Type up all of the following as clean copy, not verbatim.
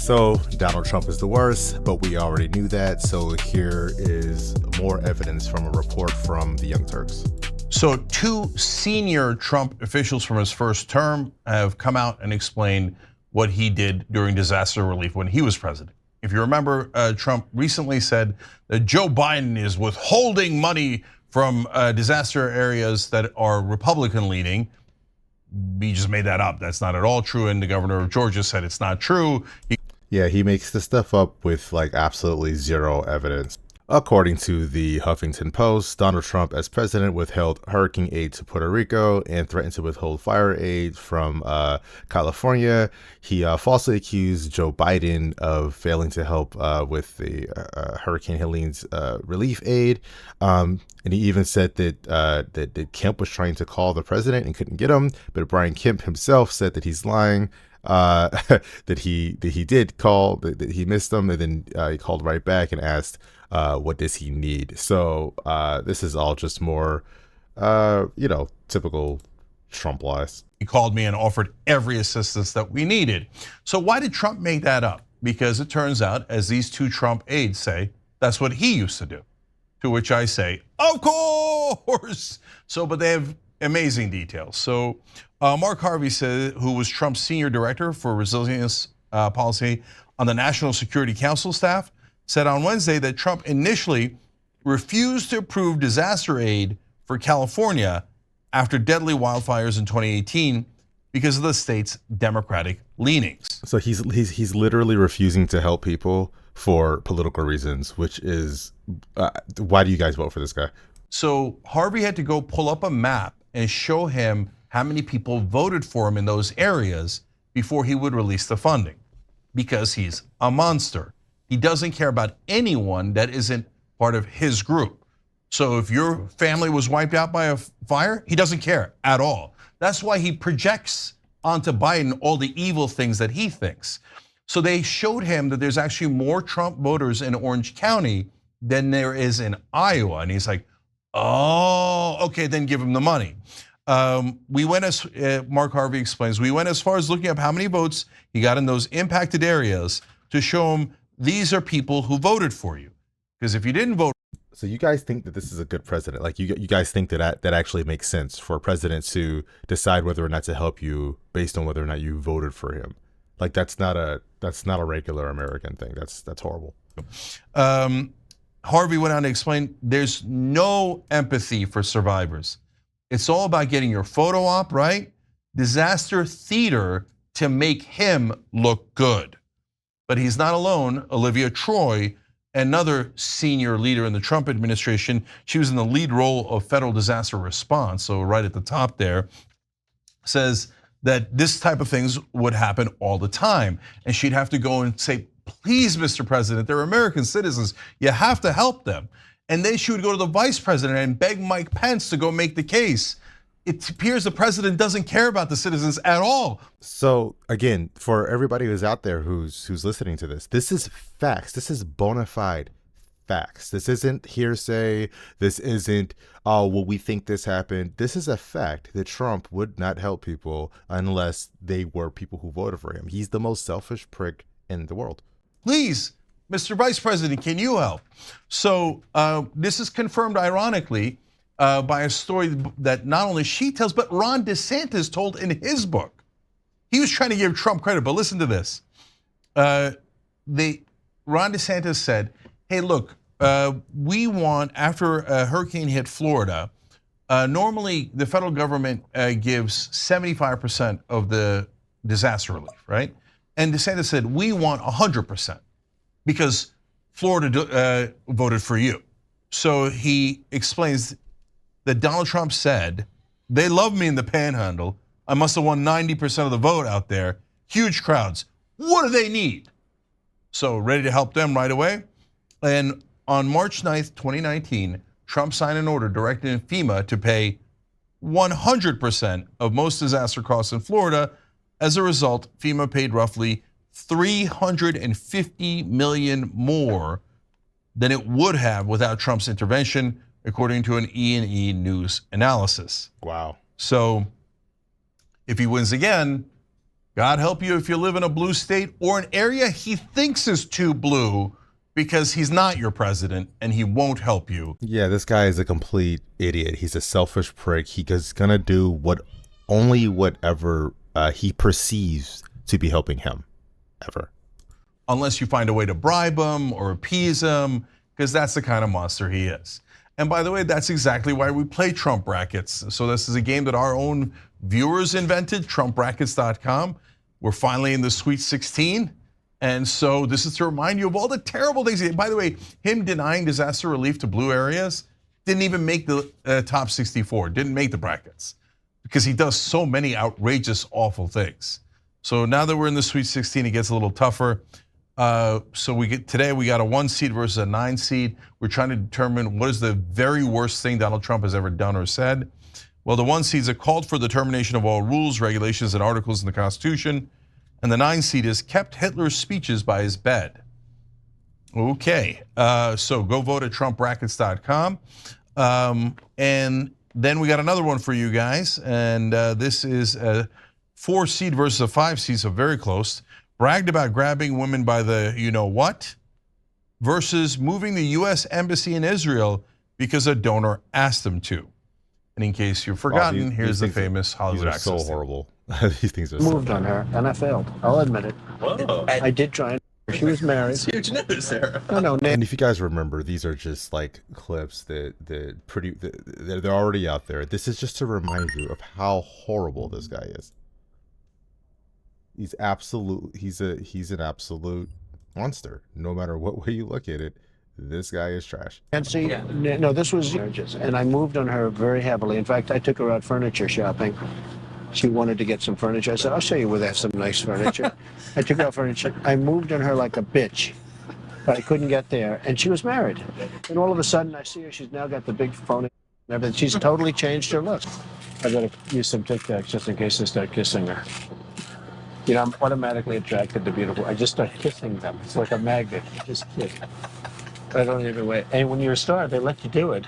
So Donald Trump is the worst, but we already knew that. So here is more evidence from a report from the Young Turks. So two senior Trump officials from his first term have come out and explained what he did during disaster relief when he was president. If you remember, Trump recently said that Joe Biden is withholding money from disaster areas that are Republican leaning. He just made that up. That's not at all true. And the governor of Georgia said it's not true. He makes this stuff up with like absolutely zero evidence. According to the Huffington Post, Donald Trump as president withheld hurricane aid to Puerto Rico and threatened to withhold fire aid from California. He falsely accused Joe Biden of failing to help with the Hurricane Helene's relief aid. And he even said that Kemp was trying to call the president and couldn't get him. But Brian Kemp himself said that he's lying. That he did call, that he missed them, and then he called right back and asked, what does he need? So this is all just more, typical Trump lies. He called me and offered every assistance that we needed. So why did Trump make that up? Because it turns out, as these two Trump aides say, that's what he used to do. To which I say, of course. So, but they have amazing details. So Mark Harvey said, who was Trump's senior director for resilience policy on the National Security Council staff, said on Wednesday that Trump initially refused to approve disaster aid for California after deadly wildfires in 2018 because of the state's Democratic leanings. So he's literally refusing to help people for political reasons, which is why do you guys vote for this guy? So Harvey had to go pull up a map and show him how many people voted for him in those areas before he would release the funding, because he's a monster. He doesn't care about anyone that isn't part of his group. So if your family was wiped out by a fire, he doesn't care at all. That's why he projects onto Biden all the evil things that he thinks. So they showed him that there's actually more Trump voters in Orange County than there is in Iowa. And he's like, oh, okay, then give him the money. We went as, Mark Harvey explains, we went as far as looking up how many votes he got in those impacted areas to show him these are people who voted for you. Because if you didn't vote. So you guys think that this is a good president? Like you guys think that actually makes sense for a president to decide whether or not to help you based on whether or not you voted for him? Like that's not a regular American thing. That's horrible. Harvey went on to explain there's no empathy for survivors. It's all about getting your photo op, right? Disaster theater to make him look good. But he's not alone. Olivia Troy, another senior leader in the Trump administration, she was in the lead role of federal disaster response, so right at the top there, says that this type of things would happen all the time. And she'd have to go and say, please, Mr. President, they're American citizens. You have to help them. And then she would go to the vice president and beg Mike Pence to go make the case. It appears the president doesn't care about the citizens at all. So again, for everybody who's out there who's listening to this is facts. This is bona fide facts. This isn't hearsay. This isn't, oh, well, we think this happened. This is a fact that Trump would not help people unless they were people who voted for him. He's the most selfish prick in the world. Please, Mr. Vice President, can you help? So this is confirmed, ironically, by a story that not only she tells, but Ron DeSantis told in his book. He was trying to give Trump credit, but listen to this. Ron DeSantis said, hey, look, we want, after a hurricane hit Florida, normally the federal government gives 75% of the disaster relief, right? And DeSantis said, we want 100% because Florida voted for you. So he explains that Donald Trump said, they love me in the panhandle. I must have won 90% of the vote out there. Huge crowds. What do they need? So ready to help them right away. And on March 9th, 2019, Trump signed an order directing FEMA to pay 100% of most disaster costs in Florida. As a result, FEMA paid roughly $350 million more than it would have without Trump's intervention, according to an E&E News analysis. Wow. So if he wins again, God help you if you live in a blue state or an area he thinks is too blue, because he's not your president and he won't help you. Yeah, this guy is a complete idiot. He's a selfish prick. He's gonna do whatever he perceives to be helping him, ever. Unless you find a way to bribe him or appease him, because that's the kind of monster he is. And by the way, that's exactly why we play Trump brackets. So this is a game that our own viewers invented, TrumpBrackets.com. We're finally in the Sweet 16. And so this is to remind you of all the terrible things. By the way, him denying disaster relief to blue areas didn't even make the top 64, didn't make the brackets, because he does so many outrageous, awful things. So now that we're in the Sweet 16, it gets a little tougher. So today we got a 1 seed versus a 9 seed. We're trying to determine what is the very worst thing Donald Trump has ever done or said. Well, the 1 seeds are called for the termination of all rules, regulations, and articles in the Constitution. And the 9 seed is kept Hitler's speeches by his bed. Okay, so go vote at TrumpBrackets.com. And then we got another one for you guys. And this is a 4 seed versus a 5 seed, so very close. Bragged about grabbing women by the you-know-what versus moving the US Embassy in Israel because a donor asked them to. And in case you've forgotten, here's the famous Hollywood access. These are so horrible. These things are moved on her, and I failed. I'll admit it. Whoa. I did try. She was married. It's huge news there. No. And if you guys remember, these are just like clips that they're already out there. This is just to remind you of how horrible this guy is. He's an absolute monster. No matter what way you look at it, this guy is trash. Nancy, no, this was marriages, and I moved on her very heavily. In fact, I took her out furniture shopping. She wanted to get some furniture. I said, I'll show you where there's some nice furniture. I took her out furniture. I moved on her like a bitch, but I couldn't get there. And she was married. And all of a sudden, I see her. She's now got the big phone and everything. She's totally changed her look. I got to use some Tic Tacs just in case I start kissing her. You know, I'm automatically attracted to beautiful. I just start kissing them. It's like a magnet. You just kiss. I don't even wait. And when you're a star, they let you do it.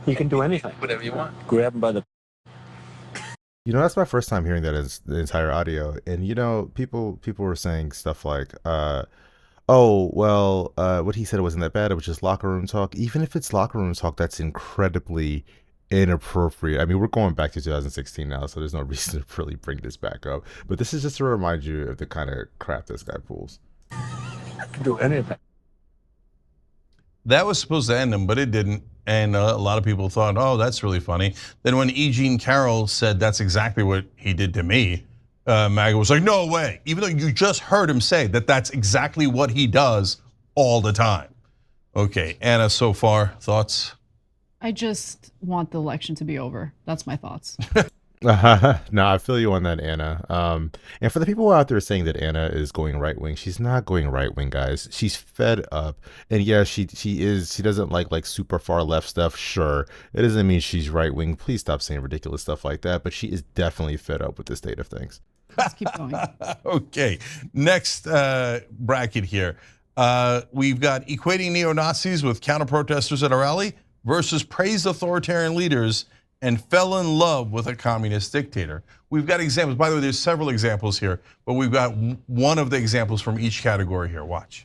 You can do anything. Whatever you want. Grab them by the... That's my first time hearing that as the entire audio. And people were saying stuff like, oh, well, what he said wasn't that bad. It was just locker room talk. Even if it's locker room talk, that's incredibly inappropriate. I mean, we're going back to 2016 now, so there's no reason to really bring this back up. But this is just to remind you of the kind of crap this guy pulls. I can do anything. That was supposed to end him, but it didn't. And a lot of people thought, oh, that's really funny. Then when E. Jean Carroll said that's exactly what he did to me, MAGA was like, no way. Even though you just heard him say that that's exactly what he does all the time. Okay, Anna, so far, thoughts? I just want the election to be over. That's my thoughts. No, I feel you on that, Anna. And for the people out there saying that Anna is going right wing, she's not going right wing, guys. She's fed up, and yeah, she doesn't like super far left stuff. Sure, it doesn't mean she's right wing. Please stop saying ridiculous stuff like that. But she is definitely fed up with the state of things. Let's keep going. Okay, next bracket here. We've got equating neo-Nazis with counter-protesters at a rally versus praised authoritarian leaders and fell in love with a communist dictator. We've got examples. By the way, there's several examples here, but we've got one of the examples from each category here. Watch.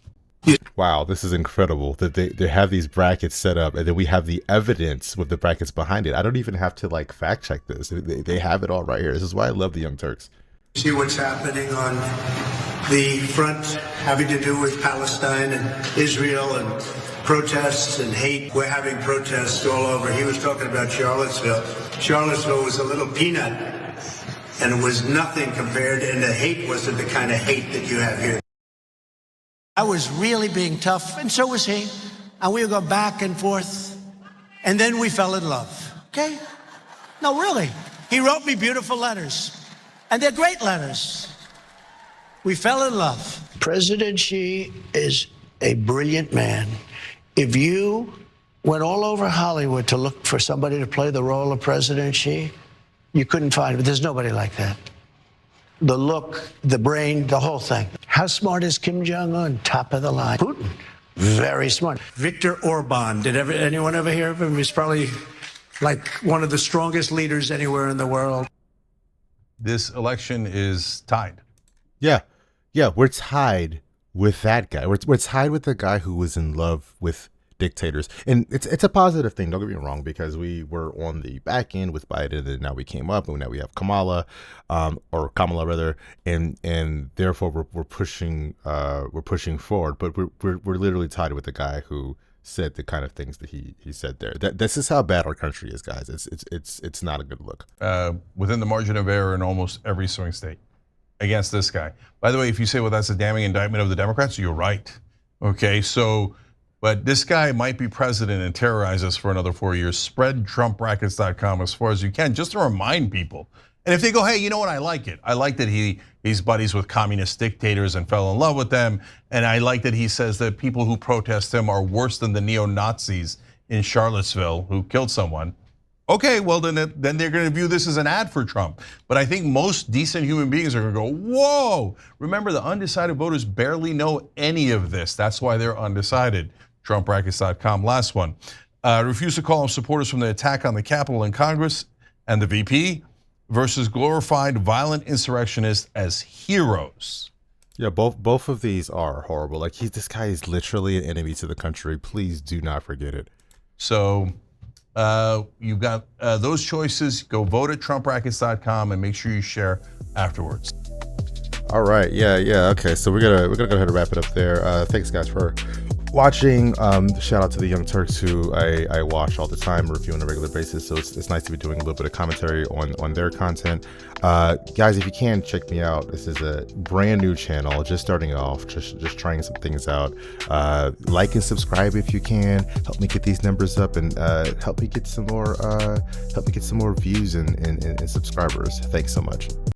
Wow, this is incredible that they have these brackets set up, and then we have the evidence with the brackets behind it. I don't even have to fact check this. They have it all right here. This is why I love the Young Turks. See what's happening on the front having to do with Palestine and Israel and protests and hate. We're having protests all over. He was talking about Charlottesville. Charlottesville was a little peanut, and it was nothing compared, and the hate wasn't the kind of hate that you have here. I was really being tough, and so was he. And we would go back and forth, and then we fell in love, okay? No, really. He wrote me beautiful letters, and they're great letters. We fell in love. President Xi is a brilliant man. If you went all over Hollywood to look for somebody to play the role of President Xi, you couldn't find it. There's nobody like that. The look, the brain, the whole thing. How smart is Kim Jong-un? Top of the line. Putin, very smart. Viktor Orban, did anyone ever hear of him? He's probably like one of the strongest leaders anywhere in the world. This election is tied. Yeah, yeah, we're tied with that guy. We're tied with the guy who was in love with dictators, and it's a positive thing. Don't get me wrong, because we were on the back end with Biden, and now we came up, and now we have Kamala, or Kamala rather, and therefore we're pushing forward. But we're literally tied with the guy who said the kind of things that he said there. This is how bad our country is, guys. It's not a good look. Within the margin of error in almost every swing state against this guy. By the way, if you say, well, that's a damning indictment of the Democrats, you're right. Okay, so, but this guy might be president and terrorize us for another 4 years. Spread TrumpBrackets.com as far as you can, just to remind people. And if they go, hey, you know what, I like it. I like that he's buddies with communist dictators and fell in love with them. And I like that he says that people who protest him are worse than the neo-Nazis in Charlottesville who killed someone. Okay, well then they're going to view this as an ad for Trump. But I think most decent human beings are going to go, whoa. Remember, the undecided voters barely know any of this. That's why they're undecided. TrumpBrackets.com, last one. Refuse to call off supporters from the attack on the Capitol and Congress and the VP versus glorified violent insurrectionists as heroes. Yeah, both of these are horrible. Like, this guy is literally an enemy to the country. Please do not forget it. So you've got those choices. Go vote at TrumpBrackets.com and make sure you share afterwards. All right, yeah, okay. So we're gonna go ahead and wrap it up there. Thanks, guys, for watching. Shout out to the Young Turks, who I watch all the time, review on a regular basis. So it's nice to be doing a little bit of commentary on their content. Guys, if you can, check me out. This is a brand new channel, just starting off, just trying some things out. Like and subscribe if you can. Help me get these numbers up, and help me get some more views and subscribers. Thanks so much.